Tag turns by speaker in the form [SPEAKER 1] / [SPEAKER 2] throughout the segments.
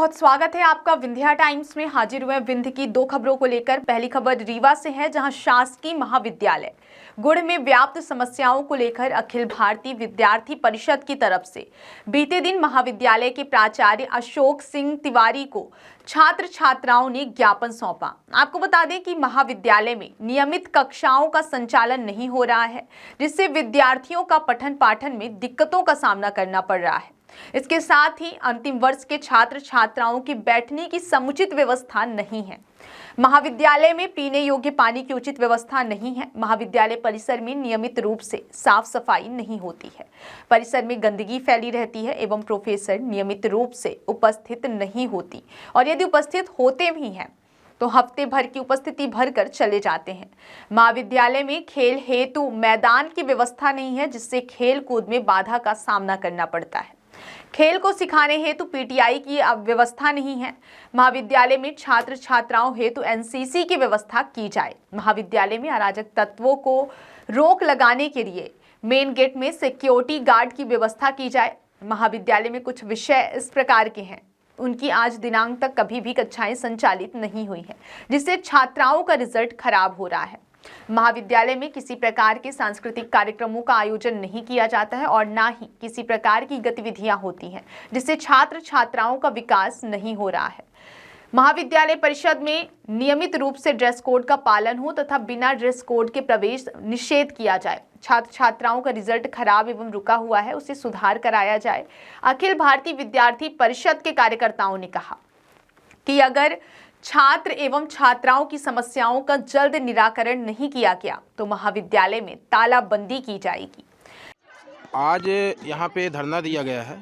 [SPEAKER 1] बहुत स्वागत है आपका विंध्या टाइम्स में। हाजिर हुए विंध्य की दो खबरों को लेकर। पहली खबर रीवा से है, जहां शासकीय महाविद्यालय गुड़ में व्याप्त समस्याओं को लेकर अखिल भारतीय विद्यार्थी परिषद की तरफ से बीते दिन महाविद्यालय के प्राचार्य अशोक सिंह तिवारी को छात्र छात्राओं ने ज्ञापन सौंपा। आपको बता दें कि महाविद्यालय में नियमित कक्षाओं का संचालन नहीं हो रहा है, जिससे विद्यार्थियों का पठन पाठन में दिक्कतों का सामना करना पड़ रहा है। इसके साथ ही अंतिम वर्ष के छात्र छात्राओं की बैठने की समुचित व्यवस्था नहीं है। महाविद्यालय में पीने योग्य पानी की उचित व्यवस्था नहीं है। महाविद्यालय परिसर में नियमित रूप से साफ सफाई नहीं होती है। परिसर में गंदगी फैली रहती है एवं प्रोफेसर नियमित रूप से उपस्थित नहीं होती, और यदि उपस्थित होते भी हैं तो हफ्ते भर की उपस्थिति भर कर चले जाते हैं। महाविद्यालय में खेल हेतु मैदान की व्यवस्था नहीं है, जिससे खेल कूद में बाधा का सामना करना पड़ता है। खेल को सिखाने हेतु पीटीआई की व्यवस्था नहीं है। महाविद्यालय में छात्र छात्राओं हेतु एनसीसी की व्यवस्था की जाए। महाविद्यालय में अराजक तत्वों को रोक लगाने के लिए मेन गेट में सिक्योरिटी गार्ड की व्यवस्था की जाए। महाविद्यालय में कुछ विषय इस प्रकार के हैं, उनकी आज दिनांक तक कभी भी कक्षाएं संचालित नहीं हुई है, जिससे छात्राओं का रिजल्ट खराब हो रहा है। महाविद्यालय में किसी प्रकार के सांस्कृतिक कार्यक्रमों का आयोजन नहीं किया जाता है और ना ही किसी प्रकार की गतिविधियां होती हैं, जिससे छात्र छात्राओं का विकास नहीं हो रहा है। महाविद्यालय परिषद में नियमित रूप से ड्रेस कोड का पालन हो तथा बिना ड्रेस कोड के प्रवेश निषेध किया जाए। छात्र छात्राओं का रिजल्ट खराब एवं रुका हुआ है, उसे सुधार कराया जाए। अखिल भारतीय विद्यार्थी परिषद के कार्यकर्ताओं ने कहा कि अगर छात्र एवं छात्राओं की समस्याओं का जल्द निराकरण नहीं किया गया तो महाविद्यालय में तालाबंदी की जाएगी।
[SPEAKER 2] आज यहाँ पे धरना दिया गया है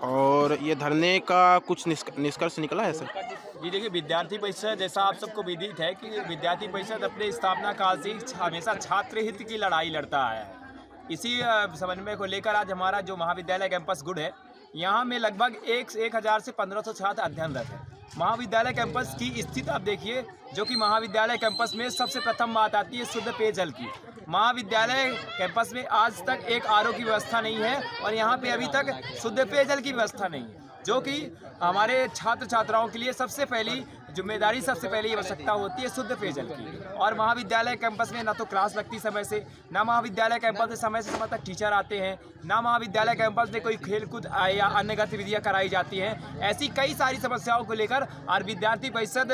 [SPEAKER 2] और ये धरने का कुछ निष्कर्ष निकला है सर?
[SPEAKER 3] जी देखिए, विद्यार्थी परिषद जैसा आप सबको विदित है कि विद्यार्थी परिषद अपने स्थापना काल से हमेशा छात्र हित की लड़ाई लड़ता आया है। इसी समन्वय को लेकर आज हमारा जो महाविद्यालय कैंपस गुड़ है, यहाँ में लगभग 1000 से 1500 छात्र अध्ययनरत है। महाविद्यालय कैंपस की स्थिति आप देखिए, जो कि महाविद्यालय कैंपस में सबसे प्रथम बात आती है शुद्ध पेयजल की। महाविद्यालय कैंपस में आज तक एक आरओ की व्यवस्था नहीं है और यहाँ पे अभी तक शुद्ध पेयजल की व्यवस्था नहीं है, जो कि हमारे छात्र छात्राओं के लिए सबसे पहली जिम्मेदारी, सबसे पहली आवश्यकता होती है शुद्ध पेयजल की। और महाविद्यालय कैंपस में ना तो क्लास लगती समय से, ना महाविद्यालय कैंपस में समय से समय तक टीचर आते हैं, ना महाविद्यालय कैंपस में कोई खेलकूद या अन्य गतिविधियां कराई जाती हैं। ऐसी कई सारी समस्याओं को लेकर और विद्यार्थी परिषद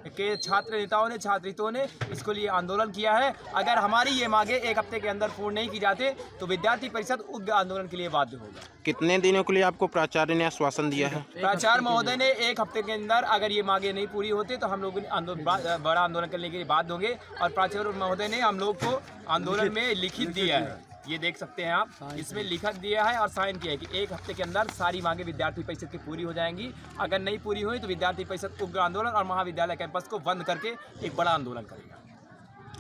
[SPEAKER 3] के छात्र नेताओं ने, छात्रियों ने इसको लिए आंदोलन किया है। अगर हमारी ये मांगे एक हफ्ते के अंदर पूर्ण नहीं की जाते तो विद्यार्थी परिषद उग्र आंदोलन के लिए बाध्य होगा।
[SPEAKER 2] कितने दिनों के लिए आपको प्राचार्य ने आश्वासन दिया है?
[SPEAKER 3] प्राचार्य महोदय ने एक हफ्ते के अंदर अगर ये मांगे नहीं पूरी होते तो हम लोग बड़ा आंदोलन करने के लिए बाध्य होंगे। और प्राचार्य महोदय ने हम लोग को आंदोलन में लिखित दिया है, ये देख सकते हैं आप, इसमें लिखित दिया है और साइन किया है कि एक हफ्ते के अंदर सारी मांगे विद्यार्थी परिषद की पूरी हो जाएंगी। अगर नहीं पूरी हुई तो विद्यार्थी परिषद उग्र आंदोलन और महाविद्यालय कैंपस को बंद करके एक बड़ा आंदोलन करेगा।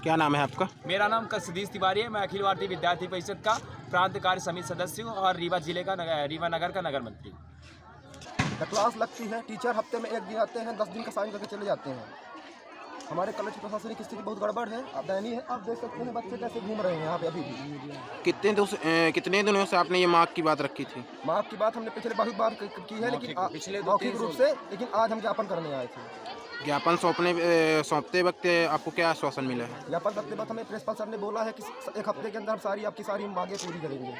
[SPEAKER 2] क्या नाम है आपका?
[SPEAKER 3] मेरा नाम सतीश तिवारी है। मैं अखिल भारतीय विद्यार्थी परिषद का प्रांत कार्य समिति सदस्य हूँ और रीवा जिले का रीवा नगर का नगर मंत्री।
[SPEAKER 4] क्लास लगती है, टीचर हफ्ते में एक दिन आते हैं, 10 दिन का साइन करके चले जाते हैं। हमारे कॉलेज की प्रशासनिक स्थिति बहुत गड़बड़ है, दयनीय है। आप देख सकते हैं बच्चे कैसे घूम रहे हैं यहाँ पे अभी भी।
[SPEAKER 2] कितने दिनों से आपने ये मांग की बात रखी थी?
[SPEAKER 4] मांग की बात हमने पिछले बहुत बार की है, लेकिन मौखिक रूप से, लेकिन आज हम ज्ञापन करने आए थे।
[SPEAKER 2] ज्ञापन सौंपते वक्त आपको क्या आश्वासन मिला है?
[SPEAKER 4] ज्ञापन करते वक्त हमें प्रिंसिपल सर ने बोला है कि एक हफ्ते के अंदर हम आपकी सारी मांगे पूरी करेंगे।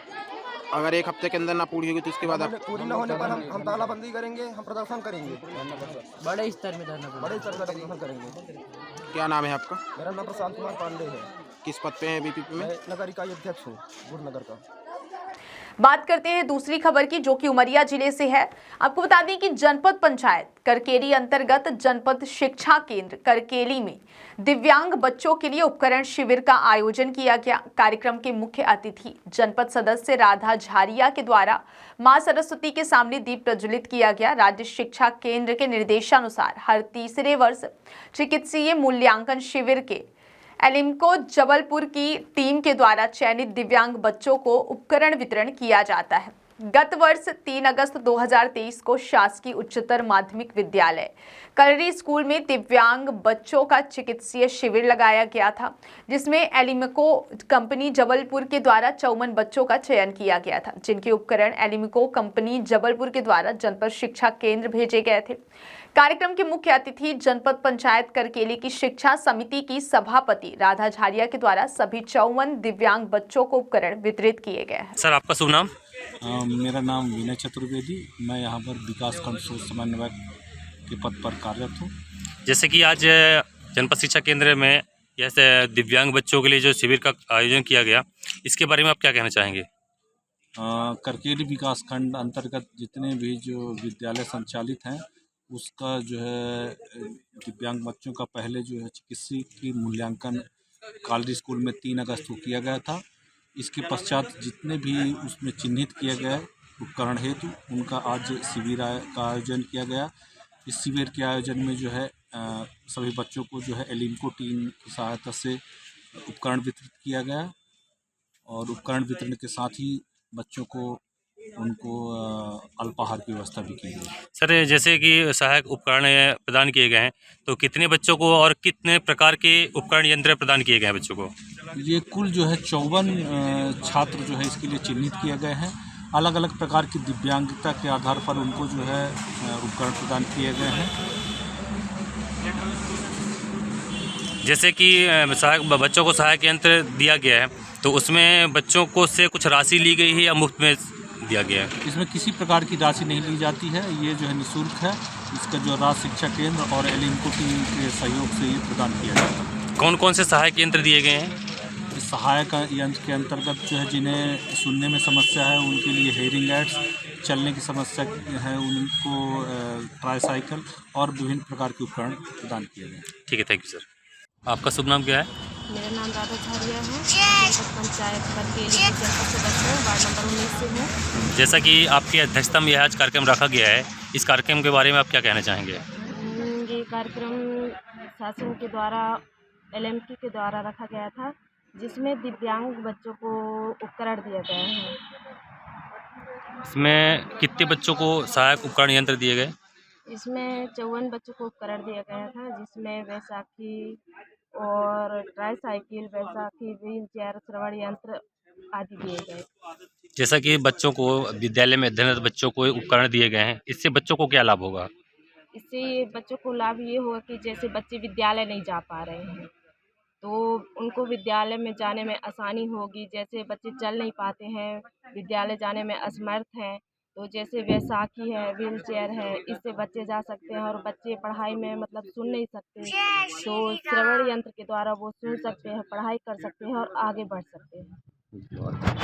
[SPEAKER 2] अगर एक हफ्ते के अंदर ना पूरी होगी तो इसके बाद
[SPEAKER 4] पूरी न होने पर हम तालाबंदी करेंगे, हम प्रदर्शन करेंगे,
[SPEAKER 5] बड़े स्तर में
[SPEAKER 4] प्रदर्शन करेंगे।
[SPEAKER 2] क्या नाम है आपका?
[SPEAKER 4] मेरा नाम प्रशांत कुमार पांडे है।
[SPEAKER 2] किस पद पे है बीपीपी में?
[SPEAKER 4] नगर इकाई अध्यक्ष हूँ गुड़ नगर का।
[SPEAKER 1] बात करते हैं दूसरी खबर की, जो कि उमरिया जिले से है। आपको बता दें कि जनपद पंचायत करकेली अंतर्गत जनपद शिक्षा केंद्र करकेली में दिव्यांग बच्चों के लिए उपकरण शिविर का आयोजन किया गया। कार्यक्रम के मुख्य अतिथि जनपद सदस्य राधा झारिया के द्वारा मां सरस्वती के सामने दीप प्रज्वलित किया गया। राज्य शिक्षा केंद्र के निर्देशानुसार हर तीसरे वर्ष चिकित्सीय मूल्यांकन शिविर के एलिम्को जबलपुर की टीम के द्वारा चयनित दिव्यांग बच्चों को उपकरण वितरण किया जाता है। गत वर्ष 3 अगस्त 2023 को शासकीय उच्चतर माध्यमिक विद्यालय कलरी स्कूल में दिव्यांग बच्चों का चिकित्सीय शिविर लगाया गया था, जिसमें एलिमिको कंपनी जबलपुर के द्वारा 54 बच्चों का चयन किया गया था, जिनके उपकरण एलिमिको कंपनी जबलपुर के द्वारा जनपद शिक्षा केंद्र भेजे गए थे। कार्यक्रम के मुख्य अतिथि जनपद पंचायत करकेली की शिक्षा समिति की सभापति राधा झारिया के द्वारा सभी 54 दिव्यांग बच्चों को उपकरण वितरित किए गए हैं।
[SPEAKER 6] सर, आपका शुभ नाम?
[SPEAKER 7] मेरा नाम विनय चतुर्वेदी। मैं यहाँ पर विकास खंड शोध समन्वयक के पद पर कार्यरत हूँ।
[SPEAKER 6] जैसे कि आज जनपद शिक्षा केंद्र में जैसे दिव्यांग बच्चों के लिए जो शिविर का आयोजन किया गया, इसके बारे में आप क्या कहना चाहेंगे?
[SPEAKER 7] करकेली विकास खंड अंतर्गत जितने भी जो विद्यालय संचालित हैं, उसका जो है दिव्यांग बच्चों का पहले जो है चिकित्सीय मूल्यांकन कलरी स्कूल में 3 अगस्त को किया गया था। इसके पश्चात जितने भी उसमें चिन्हित किए गए उपकरण हेतु उनका आज शिविर का आयोजन किया गया। इस शिविर के आयोजन में जो है सभी बच्चों को जो है एलिम्को टीम की सहायता से उपकरण वितरित किया गया और उपकरण वितरण के साथ ही बच्चों को उनको अल्पाहार की व्यवस्था भी की गई।
[SPEAKER 6] सर, जैसे कि सहायक उपकरण प्रदान किए गए हैं, तो कितने बच्चों को और कितने प्रकार के उपकरण यंत्र प्रदान किए गए हैं बच्चों को?
[SPEAKER 7] ये कुल जो है 54 छात्र जो है इसके लिए चिन्हित किए गए हैं। अलग अलग प्रकार की दिव्यांगता के आधार पर उनको जो है उपकरण प्रदान किए गए हैं।
[SPEAKER 6] जैसे कि बच्चों को सहायक यंत्र दिया गया है, तो उसमें बच्चों को से कुछ राशि ली गई है या मुफ्त में दिया गया है?
[SPEAKER 7] इसमें किसी प्रकार की राशि नहीं ली जाती है। ये जो है निःशुल्क है। इसका जो राज्य शिक्षा केंद्र और एलिम्को टीम के सहयोग से ये प्रदान किया जाता है।
[SPEAKER 6] कौन कौन से सहायक यंत्र दिए गए हैं?
[SPEAKER 7] सहायक यंत्र के अंतर्गत जो है जिन्हें सुनने में समस्या है उनके लिए हेयरिंग एड्स, चलने की समस्या है उनको ट्राईसाइकिल और विभिन्न प्रकार के उपकरण प्रदान किए गए।
[SPEAKER 6] ठीक है, थैंक यू सर। आपका शुभ नाम क्या है?
[SPEAKER 8] मेरा नाम राधा झारिया है। जनपद पंचायत करकेली की जनपद सदस्य हूँ, वार्ड नंबर 19 से हूँ।
[SPEAKER 6] जैसा कि आपकी अध्यक्षता में यह आज कार्यक्रम रखा गया है, इस कार्यक्रम के बारे में आप क्या कहना चाहेंगे?
[SPEAKER 8] ये कार्यक्रम शासन के द्वारा एलएमटी के द्वारा रखा गया था, जिसमें दिव्यांग बच्चों को उपकरण दिए गए हैं।
[SPEAKER 6] इसमें कितने बच्चों को सहायक उपकरण यंत्र दिए गए?
[SPEAKER 8] इसमें 54 बच्चों को उपकरण दिया गया था, जिसमें बैसाखी और ट्राईसाइकिल, बैसाखी, व्हील चेयर, श्रवण यंत्र आदि दिए गए।
[SPEAKER 6] जैसा कि बच्चों को विद्यालय में अध्ययनरत बच्चों को उपकरण दिए गए हैं, इससे बच्चों को क्या लाभ होगा?
[SPEAKER 8] इससे बच्चों को लाभ ये होगा कि जैसे बच्चे विद्यालय नहीं जा पा रहे हैं, तो उनको विद्यालय में जाने में आसानी होगी। जैसे बच्चे चल नहीं पाते हैं, विद्यालय जाने में असमर्थ हैं, तो जैसे बैसाखी है, व्हील चेयर है, इससे बच्चे जा सकते हैं। और बच्चे पढ़ाई में मतलब सुन नहीं सकते, तो श्रवण यंत्र के द्वारा वो सुन सकते हैं, पढ़ाई कर सकते हैं और आगे बढ़ सकते हैं।